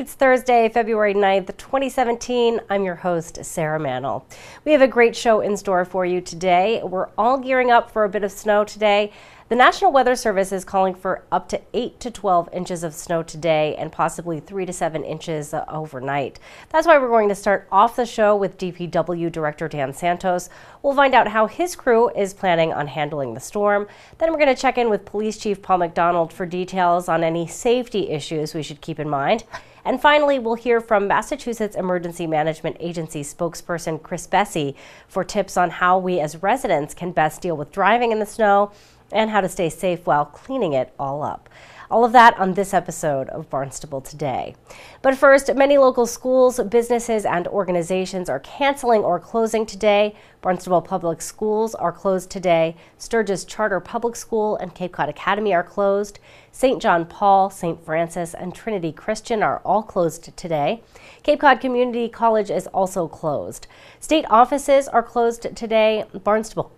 It's Thursday, February 9th, 2017. I'm your host, Sarah Mantle. We have a great show in store for you today. We're all gearing up for a bit of snow today. The National Weather Service is calling for up to 8 to 12 inches of snow today and possibly 3 to 7 inches overnight. That's why we're going to start off the show with DPW Director Dan Santos. We'll find out how his crew is planning on handling the storm. Then we're going to check in with Police Chief Paul McDonald for details on any safety issues we should keep in mind. And finally, we'll hear from Massachusetts Emergency Management Agency spokesperson Chris Bessie for tips on how we as residents can best deal with driving in the snow and how to stay safe while cleaning it all up. All of that on this episode of Barnstable Today. But first, many local schools, businesses, and organizations are canceling or closing today. Barnstable Public Schools are closed today. Sturgis Charter Public School and Cape Cod Academy are closed. St. John Paul, St. Francis, and Trinity Christian are all closed today. Cape Cod Community College is also closed. State offices are closed today. Barnstable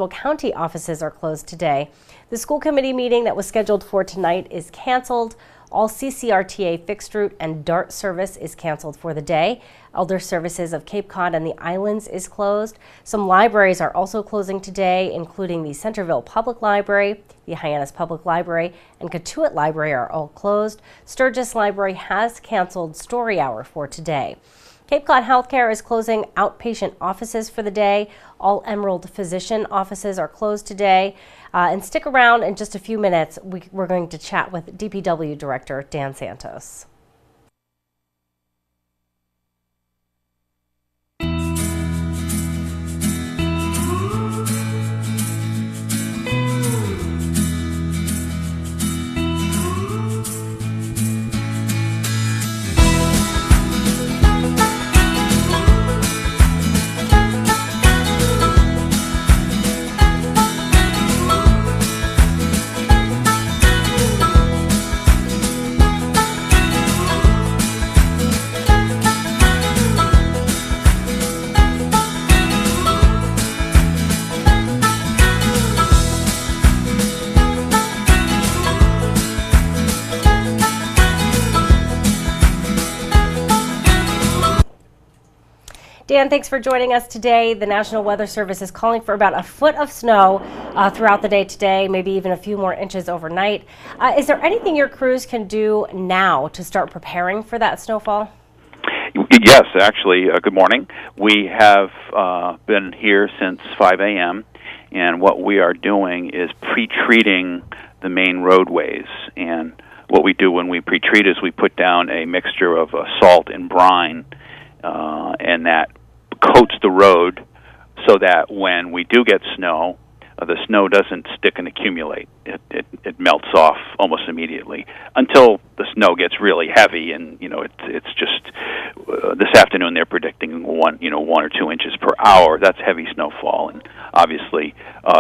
County offices are closed today. The school committee meeting that was scheduled for tonight is canceled. All CCRTA fixed route and DART service is canceled for the day. Elder Services of Cape Cod and the Islands is closed. Some libraries are also closing today, including the Centerville Public Library, the Hyannis Public Library, and Cotuit Library are all closed. Sturgis Library has canceled story hour for today. Cape Cod Healthcare is closing outpatient offices for the day. All Emerald Physician offices are closed today. And stick around in just a few minutes. We're going to chat with DPW Director Dan Santos. Dan, thanks for joining us today. The National Weather Service is calling for about a foot of snow throughout the day today, maybe even a few more inches overnight. Is there anything your crews can do now to start preparing for that snowfall? Yes, actually, good morning. We have been here since 5 a.m., and what we are doing is pre-treating the main roadways. And what we do when we pre-treat is we put down a mixture of salt and brine, and that coats the road so that when we do get snow, the snow doesn't stick and accumulate. It melts off almost immediately until the snow gets really heavy, and it's just this afternoon they're predicting one or 2 inches per hour. That's heavy snowfall, and obviously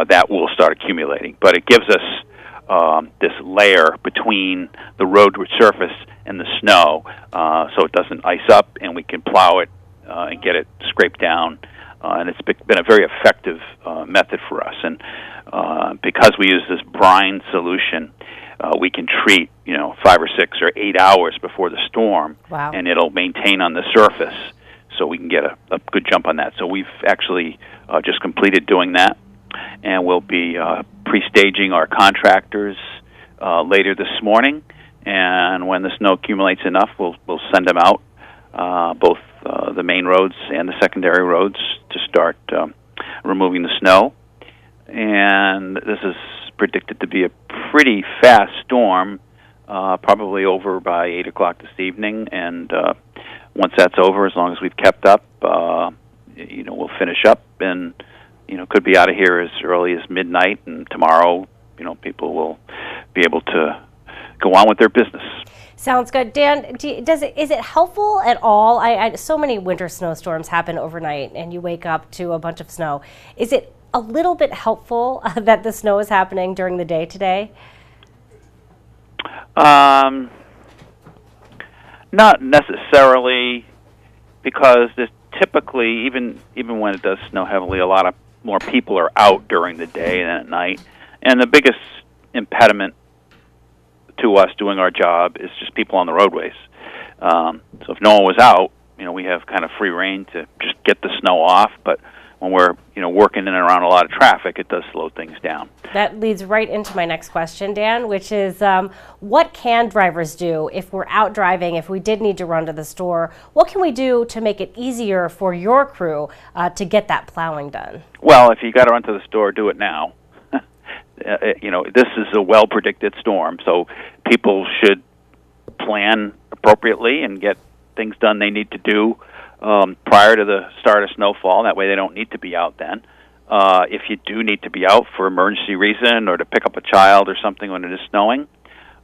that will start accumulating. But it gives us this layer between the road surface and the snow, so it doesn't ice up, and we can plow it and get it scraped down. And it's been a very effective method for us. And because we use this brine solution, we can treat 5 or 6 or 8 hours before the storm, wow, and it'll maintain on the surface, so we can get a good jump on that. So we've actually just completed doing that, and we'll be pre-staging our contractors later this morning. And when the snow accumulates enough, we'll send them out, both the main roads and the secondary roads, to start removing the snow. And this is predicted to be a pretty fast storm, probably over by 8 o'clock this evening. And once that's over, as long as we've kept up, we'll finish up and could be out of here as early as midnight. And tomorrow, people will be able to go on with their business. Sounds good. Dan, is it helpful at all? So many winter snowstorms happen overnight and you wake up to a bunch of snow. Is it a little bit helpful that the snow is happening during the day today? Not necessarily, because there's typically, even when it does snow heavily, a lot of more people are out during the day than at night. And the biggest impediment to us doing our job is just people on the roadways. So if no one was out, we have kind of free reign to just get the snow off. But when we're working in and around a lot of traffic, it does slow things down. That leads right into my next question, Dan, which is what can drivers do if we're out driving, if we did need to run to the store? What can we do to make it easier for your crew to get that plowing done? Well, if you got to run to the store, do it now. This is a well-predicted storm, so people should plan appropriately and get things done they need to do prior to the start of snowfall. That way they don't need to be out then. If you do need to be out for emergency reason or to pick up a child or something when it is snowing,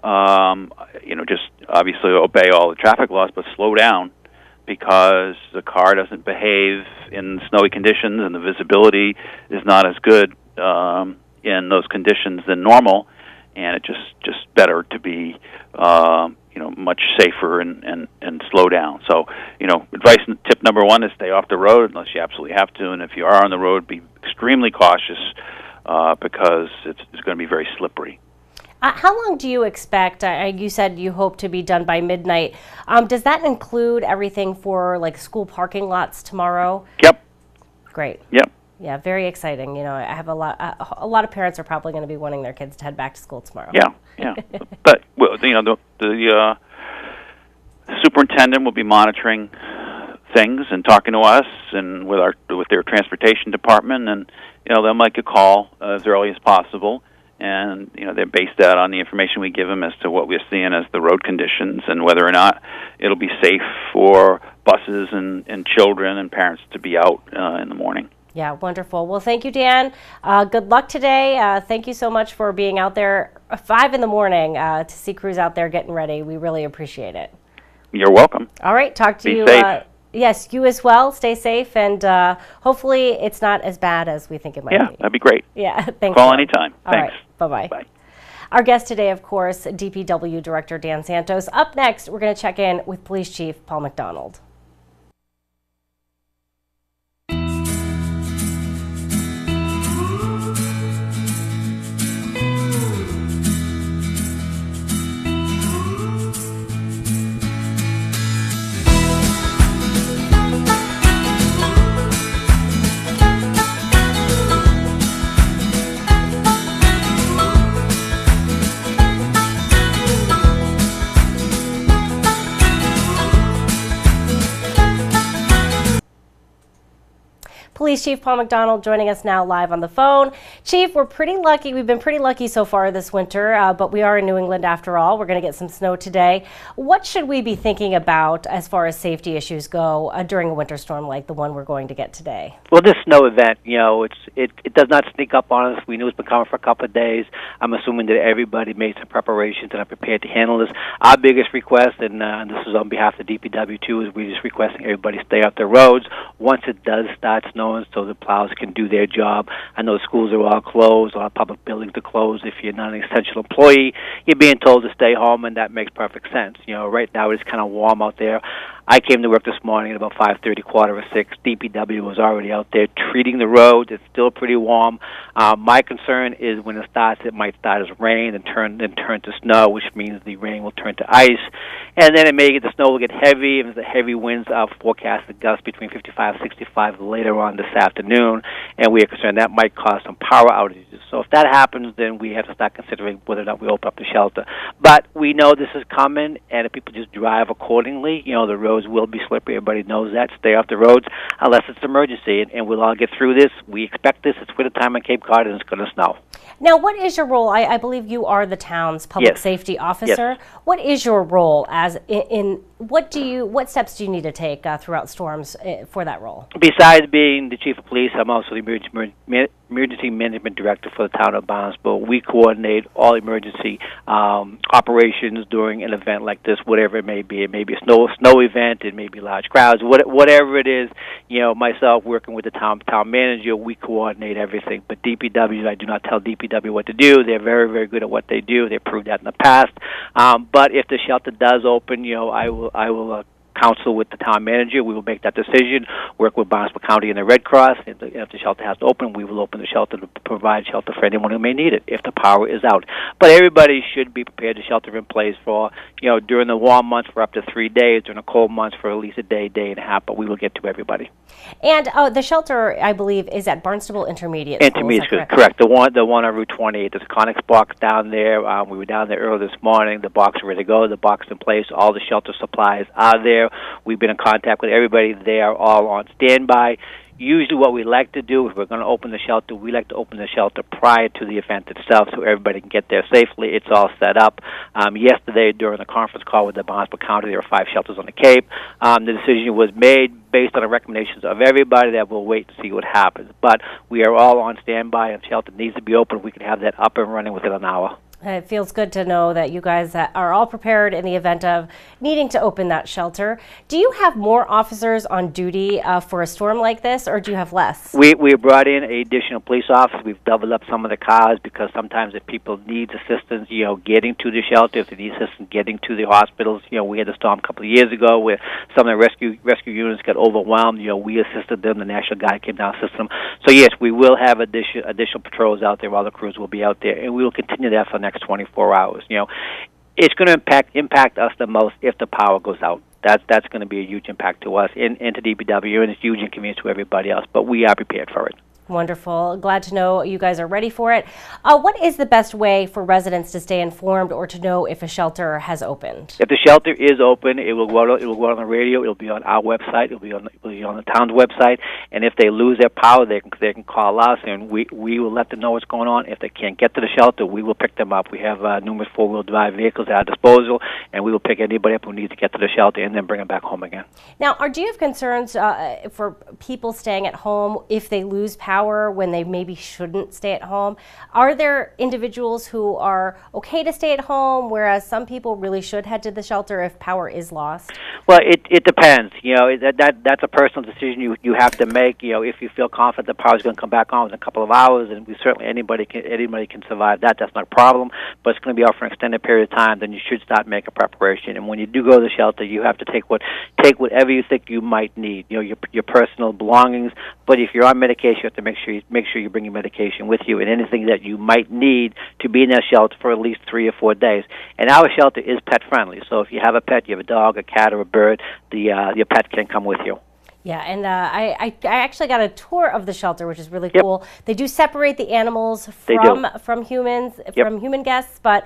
just obviously obey all the traffic laws, but slow down, because the car doesn't behave in snowy conditions and the visibility is not as good in those conditions than normal, and it's just better to be much safer and slow down. So, advice tip number one is stay off the road unless you absolutely have to, and if you are on the road, be extremely cautious because it's going to be very slippery. How long do you expect? You said you hope to be done by midnight. Does that include everything for like school parking lots tomorrow? Yep. Great. Yep. Yeah, very exciting. I have a lot of parents are probably going to be wanting their kids to head back to school tomorrow. Yeah. But the superintendent will be monitoring things and talking to us and with their transportation department, and they'll make a call as early as possible, and they base that on the information we give them as to what we're seeing as the road conditions and whether or not it'll be safe for buses and children and parents to be out in the morning. Yeah, wonderful. Well, thank you, Dan. Good luck today. Thank you so much for being out there 5 in the morning to see crews out there getting ready. We really appreciate it. You're welcome. All right, talk to you. Be safe. Yes, you as well. Stay safe, and hopefully it's not as bad as we think it might be. Yeah, that'd be great. Yeah, thanks. Call anytime. All Thanks. right, bye-bye. Bye. Our guest today, of course, DPW Director Dan Santos. Up next, we're going to check in with Police Chief Paul McDonald. Police Chief Paul McDonald joining us now live on the phone. Chief, we're pretty lucky. We've been pretty lucky so far this winter, but we are in New England after all. We're going to get some snow today. What should we be thinking about as far as safety issues go during a winter storm like the one we're going to get today? Well, this snow event, it does not sneak up on us. We knew it's been coming for a couple of days. I'm assuming that everybody made some preparations and are prepared to handle this. Our biggest request, and this is on behalf of DPW too, is we're just requesting everybody stay off the roads once it does start snowing so the plows can do their job. I know schools are all closed, a lot of public buildings are closed. If you're not an essential employee, you're being told to stay home, and that makes perfect sense. Right now it's kind of warm out there. I came to work this morning at about 5:30, 5:45. DPW was already out there treating the roads. It's still pretty warm. My concern is when it starts, it might start as rain and turn to snow, which means the rain will turn to ice, and then the snow will get heavy. And the heavy winds are forecasted gusts between 55 and 65 later on this afternoon, and we are concerned that might cause some power outages. So if that happens, then we have to start considering whether or not we open up the shelter. But we know this is coming, and if people just drive accordingly, the roads will be slippery. Everybody knows that. Stay off the roads unless it's an emergency, and we'll all get through this. We expect this. It's winter time on Cape Cod, and it's going to snow. Now, what is your role? I believe you are the town's public safety officer. Yes. What is your role as what steps do you need to take throughout storms for that role? Besides being the chief of police, I'm also the emergency management director for the town of Barnstable. We coordinate all emergency operations during an event like this, whatever it may be. It may be a snow event, it may be large crowds, whatever it is. Myself working with the town manager, we coordinate everything. But DPW, I do not tell DPW what to do. They're very, very good at what they do. They proved that in the past. But if the shelter does open, I will council with the town manager. We will make that decision, work with Barnstable County and the Red Cross. If the shelter has to open, we will open the shelter to provide shelter for anyone who may need it if the power is out. But everybody should be prepared to shelter in place for, during the warm months for up to 3 days, during the cold months for at least a day, day and a half, but we will get to everybody. And the shelter, I believe, is at Barnstable Intermediate School. Intermediate, correct. The one on Route 28. There's a Conex box down there. We were down there early this morning. The box is ready to go. The box in place. All the shelter supplies are there. We've been in contact with everybody. They are all on standby. Usually what we like to do, if we're going to open the shelter, we like to open the shelter prior to the event itself so everybody can get there safely. It's all set up. Yesterday, during the conference call with the Barnstable County, there were 5 shelters on the Cape. The decision was made based on the recommendations of everybody that we'll wait to see what happens. But we are all on standby, and the shelter needs to be open. We can have that up and running within an hour. It feels good to know that you guys are all prepared in the event of needing to open that shelter. Do you have more officers on duty for a storm like this, or do you have less? We brought in additional police officers. We've doubled up some of the cars because sometimes if people need assistance, getting to the shelter, if they need assistance getting to the hospitals, we had a storm a couple of years ago where some of the rescue units got overwhelmed. We assisted them. The National Guard came down and assisted them. So yes, we will have additional patrols out there. Other crews will be out there, and we will continue that for the next 24 hours. It's going to impact us the most if the power goes out. That's going to be a huge impact to us and to DPW, and it's huge inconvenience to everybody else. But we are prepared for it. Wonderful. Glad to know you guys are ready for it. What is the best way for residents to stay informed or to know if a shelter has opened? If the shelter is open, it will go out on the radio. It will be on our website. It will be on the town's website. And if they lose their power, they can call us, and we will let them know what's going on. If they can't get to the shelter, we will pick them up. We have numerous 4-wheel drive vehicles at our disposal, and we will pick anybody up who needs to get to the shelter and then bring them back home again. Now, do you have concerns for people staying at home if they lose power when they maybe shouldn't stay at home? Are there individuals who are okay to stay at home, whereas some people really should head to the shelter if power is lost? Well, it depends. That's a personal decision you have to make. If you feel confident the power's going to come back on in a couple of hours, and anybody can survive that. That's not a problem. But it's going to be out for an extended period of time. Then you should start making preparation. And when you do go to the shelter, you have to take whatever you think you might need. Your personal belongings. But if you're on medication, you have to make sure you bring your medication with you and anything that you might need to be in that shelter for at least 3 or 4 days. And our shelter is pet friendly. So if you have a pet, you have a dog, a cat, or a bird, your pet can come with you. Yeah, and I actually got a tour of the shelter, which is really cool. They do separate the animals from humans, from human guests, but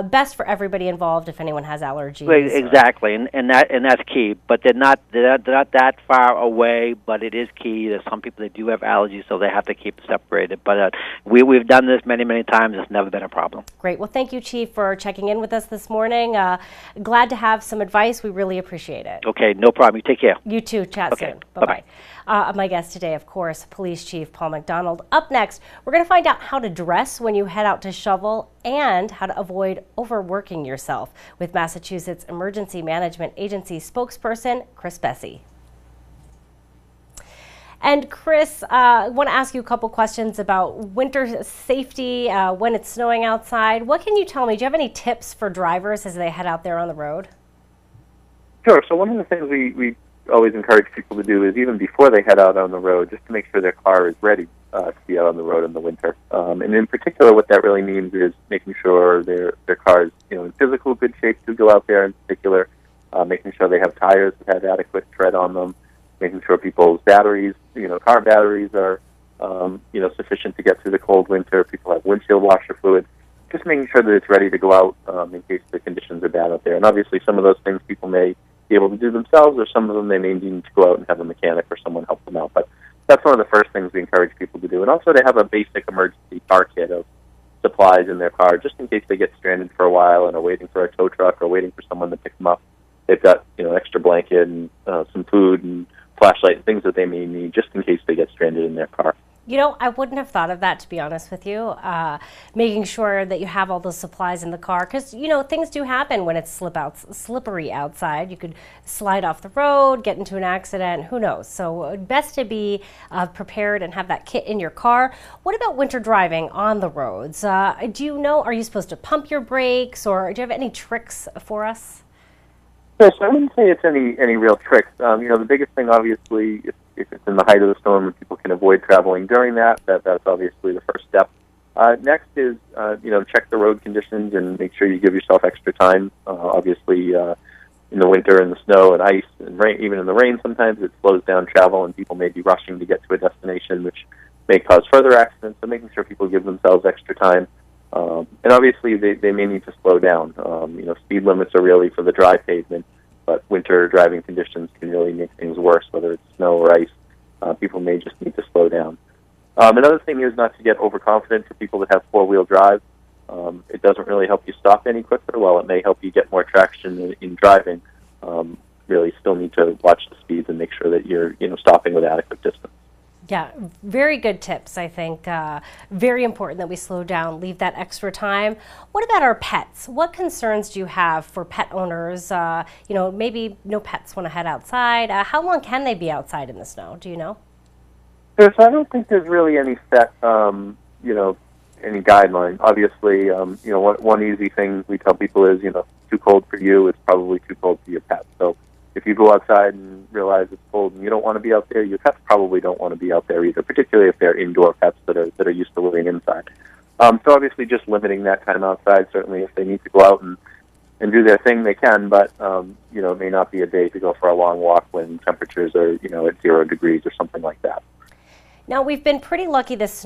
best for everybody involved if anyone has allergies. Right, exactly, and that's key. But they're not that far away. But it is key. There's some people that do have allergies, so they have to keep separated. But we've done this many times. It's never been a problem. Great. Well, thank you, Chief, for checking in with us this morning. Glad to have some advice. We really appreciate it. Okay, no problem. You take care. You too. Chat soon. Bye-bye. My guest today, of course, Police Chief Paul McDonald. Up next, we're going to find out how to dress when you head out to shovel and how to avoid overworking yourself with Massachusetts Emergency Management Agency spokesperson Chris Bessie. And Chris, I want to ask you a couple questions about winter safety when it's snowing outside. What can you tell me? Do you have any tips for drivers as they head out there on the road? Sure. So one of the things we always encourage people to do is even before they head out on the road, just to make sure their car is ready to be out on the road in the winter. And in particular, what that really means is making sure their car is in physical good shape to go out there in particular, making sure they have tires that have adequate tread on them, making sure people's batteries, car batteries are sufficient to get through the cold winter. People have windshield washer fluid. Just making sure that it's ready to go out in case the conditions are bad out there. And obviously some of those things people may be able to do themselves, or some of them they may need to go out and have a mechanic or someone help them out. But that's one of the first things we encourage people to do. And also to have a basic emergency car kit of supplies in their car, just in case they get stranded for a while and are waiting for a tow truck or waiting for someone to pick them up. They've got extra blanket and some food and flashlight and things that they may need just in case they get stranded in their car. I wouldn't have thought of that, to be honest with you, making sure that you have all those supplies in the car, because, things do happen when it's slippery outside. You could slide off the road, get into an accident, who knows? So best to be prepared and have that kit in your car. What about winter driving on the roads? Are you supposed to pump your brakes, or do you have any tricks for us? So I wouldn't say it's any real tricks. The biggest thing, obviously, if it's in the height of the storm and people can avoid traveling during that's obviously the first step. Next is, check the road conditions and make sure you give yourself extra time. Obviously, in the winter and the snow and ice and rain, even in the rain, sometimes it slows down travel and people may be rushing to get to a destination, which may cause further accidents. So making sure people give themselves extra time. And obviously, they may need to slow down. Speed limits are really for the dry pavement, but winter driving conditions can really make things worse, whether it's snow or ice. People may just need to slow down. Another thing is not to get overconfident for people that have four-wheel drive. It doesn't really help you stop any quicker. While it may help you get more traction in driving, really still need to watch the speeds and make sure that you're stopping with adequate distance. Yeah, very good tips, I think. Very important that we slow down, leave that extra time. What about our pets? What concerns do you have for pet owners? Maybe no pets want to head outside. How long can they be outside in the snow? Do you know? So I don't think there's really any set, any guideline. Obviously, one easy thing we tell people is, too cold for you, it's probably too cold for your pet. So if you go outside and realize it's cold and you don't want to be out there, your pets probably don't want to be out there either, particularly if they're indoor pets that are used to living inside. So obviously just limiting that time outside, certainly if they need to go out and do their thing, they can, but, it may not be a day to go for a long walk when temperatures are, at 0 degrees or something like that. Now, we've been pretty lucky this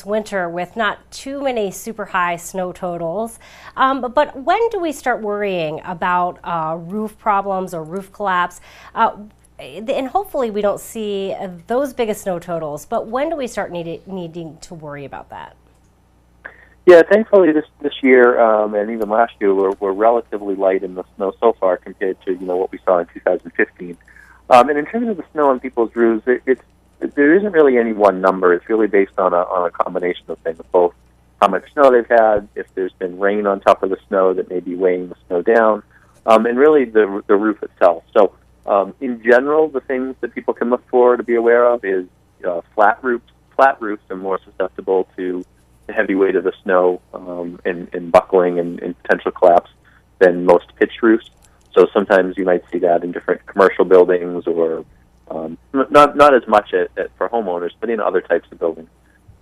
winter with not too many super high snow totals. But when do we start worrying about roof problems or roof collapse? And hopefully we don't see those biggest snow totals. But when do we start needing to worry about that? Yeah, thankfully this year and even last year we're relatively light in the snow so far compared to what we saw in 2015. And in terms of the snow on people's roofs, there isn't really any one number. It's really based on a combination of things, both how much snow they've had, if there's been rain on top of the snow that may be weighing the snow down, and really the roof itself. So in general, the things that people can look for to be aware of is flat roofs. Flat roofs are more susceptible to the heavy weight of the snow and buckling and potential collapse than most pitched roofs. So sometimes you might see that in different commercial buildings or not as much for homeowners, but in other types of buildings.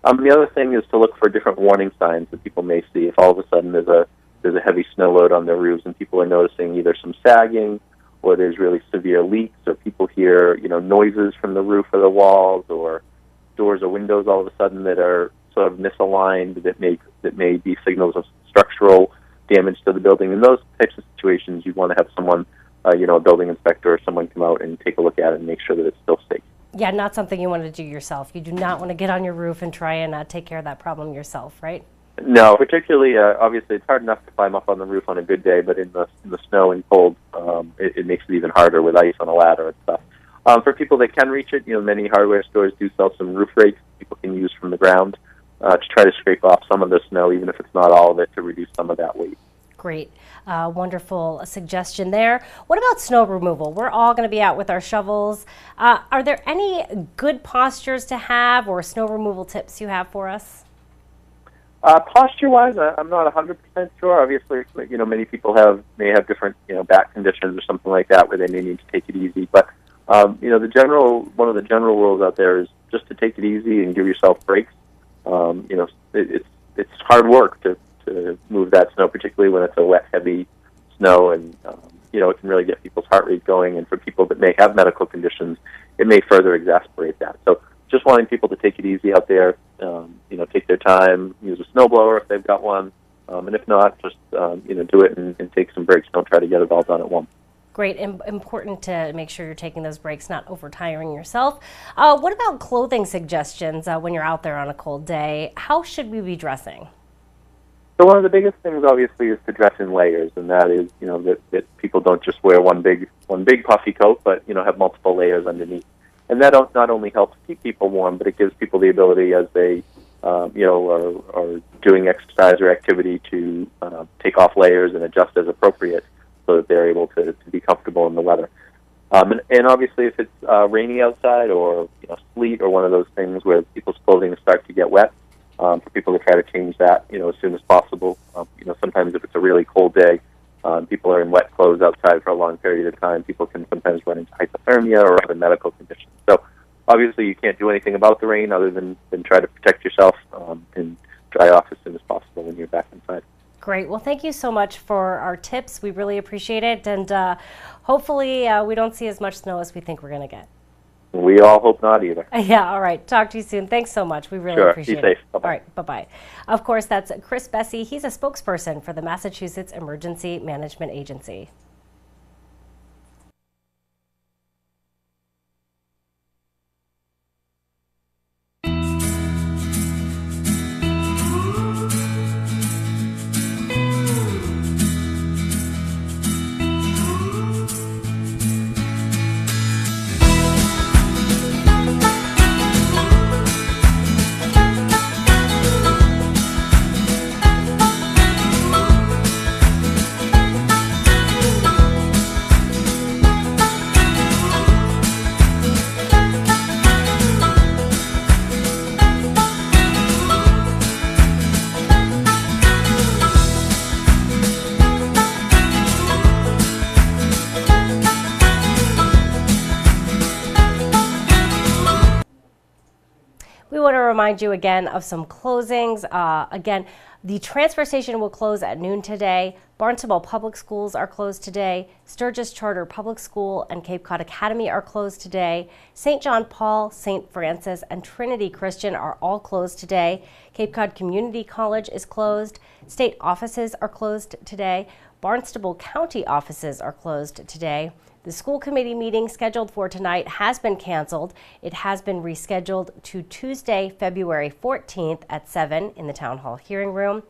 The other thing is to look for different warning signs that people may see. If all of a sudden there's a heavy snow load on their roofs and people are noticing either some sagging or there's really severe leaks or people hear noises from the roof or the walls or doors or windows all of a sudden that are sort of misaligned that may be signals of structural damage to the building. In those types of situations, you want to have someone a building inspector or someone come out and take a look at it and make sure that it's still safe. Yeah, not something you want to do yourself. You do not want to get on your roof and try and take care of that problem yourself, right? No, particularly, obviously, it's hard enough to climb up on the roof on a good day, but in the snow and cold, it makes it even harder with ice on a ladder and stuff. For people that can reach it, many hardware stores do sell some roof rakes people can use from the ground to try to scrape off some of the snow, even if it's not all of it, to reduce some of that weight. Great. Wonderful suggestion there. What about snow removal? We're all going to be out with our shovels. Are there any good postures to have or snow removal tips you have for us? Posture-wise, I'm not 100% sure. Obviously, many people may have different, back conditions or something like that where they may need to take it easy. But, one of the general rules out there is just to take it easy and give yourself breaks. It's hard work to move that snow, particularly when it's a wet, heavy snow, and it can really get people's heart rate going. And for people that may have medical conditions, it may further exacerbate that. So, just wanting people to take it easy out there, take their time, use a snowblower if they've got one, and if not, just do it and take some breaks. Don't try to get it all done at once. Great. Important to make sure you're taking those breaks, not overtiring yourself. What about clothing suggestions when you're out there on a cold day? How should we be dressing? So one of the biggest things, obviously, is to dress in layers, and that is, that people don't just wear one big puffy coat, but have multiple layers underneath. And that not only helps keep people warm, but it gives people the ability, as they, are doing exercise or activity, to take off layers and adjust as appropriate, so that they're able to be comfortable in the weather. And obviously, if it's rainy outside or sleet or one of those things where people's clothing start to get wet, for people to try to change that, as soon as possible. Sometimes if it's a really cold day, People are in wet clothes outside for a long period of time. People can sometimes run into hypothermia or other medical conditions. So obviously you can't do anything about the rain other than try to protect yourself and dry off as soon as possible when you're back inside. Great. Well, thank you so much for our tips. We really appreciate it. And hopefully we don't see as much snow as we think we're going to get. We all hope not either. Yeah, all right. Talk to you soon. Thanks so much. We really appreciate it. Be safe. Bye-bye. All right, bye-bye. Of course, that's Chris Bessie. He's a spokesperson for the Massachusetts Emergency Management Agency. We want to remind you again of some closings. Again, the transfer station will close at noon today. Barnstable Public Schools are closed today. Sturgis Charter Public School and Cape Cod Academy are closed today. St. John Paul, St. Francis, and Trinity Christian are all closed today. Cape Cod Community College is closed. State offices are closed today. Barnstable County offices are closed today. The school committee meeting scheduled for tonight has been canceled. It has been rescheduled to Tuesday, February 14th at 7 in the Town Hall hearing room.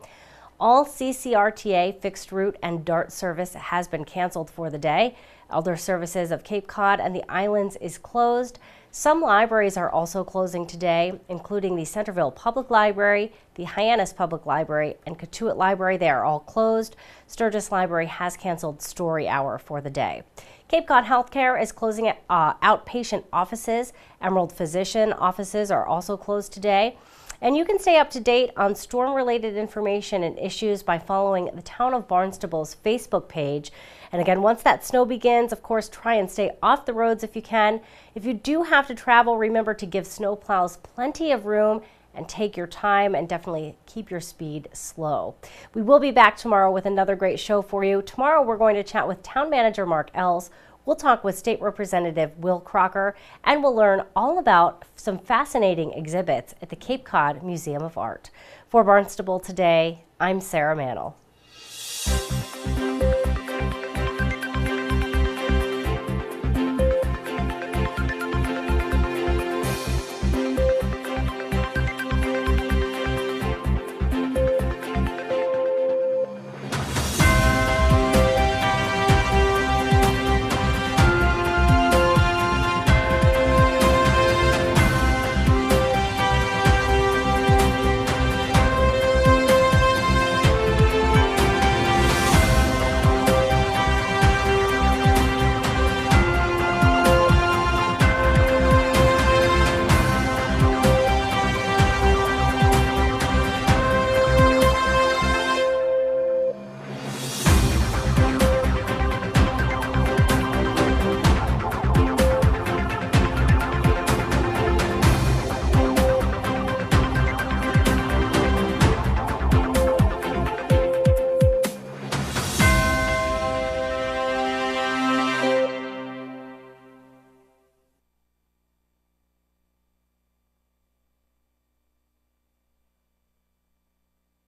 All CCRTA fixed route and DART service has been canceled for the day. Elder Services of Cape Cod and the Islands is closed. Some libraries are also closing today, including the Centerville Public Library, the Hyannis Public Library, and Cotuit Library. They are all closed. Sturgis Library has canceled story hour for the day. Cape Cod Healthcare is closing outpatient offices. Emerald Physician offices are also closed today. And you can stay up to date on storm-related information and issues by following the Town of Barnstable's Facebook page. And again, once that snow begins, of course, try and stay off the roads if you can. If you do have to travel, remember to give snowplows plenty of room and take your time and definitely keep your speed slow. We will be back tomorrow with another great show for you. Tomorrow we're going to chat with Town Manager Mark Els. We'll talk with State Representative Will Crocker, and we'll learn all about some fascinating exhibits at the Cape Cod Museum of Art. For Barnstable Today, I'm Sarah Mannel.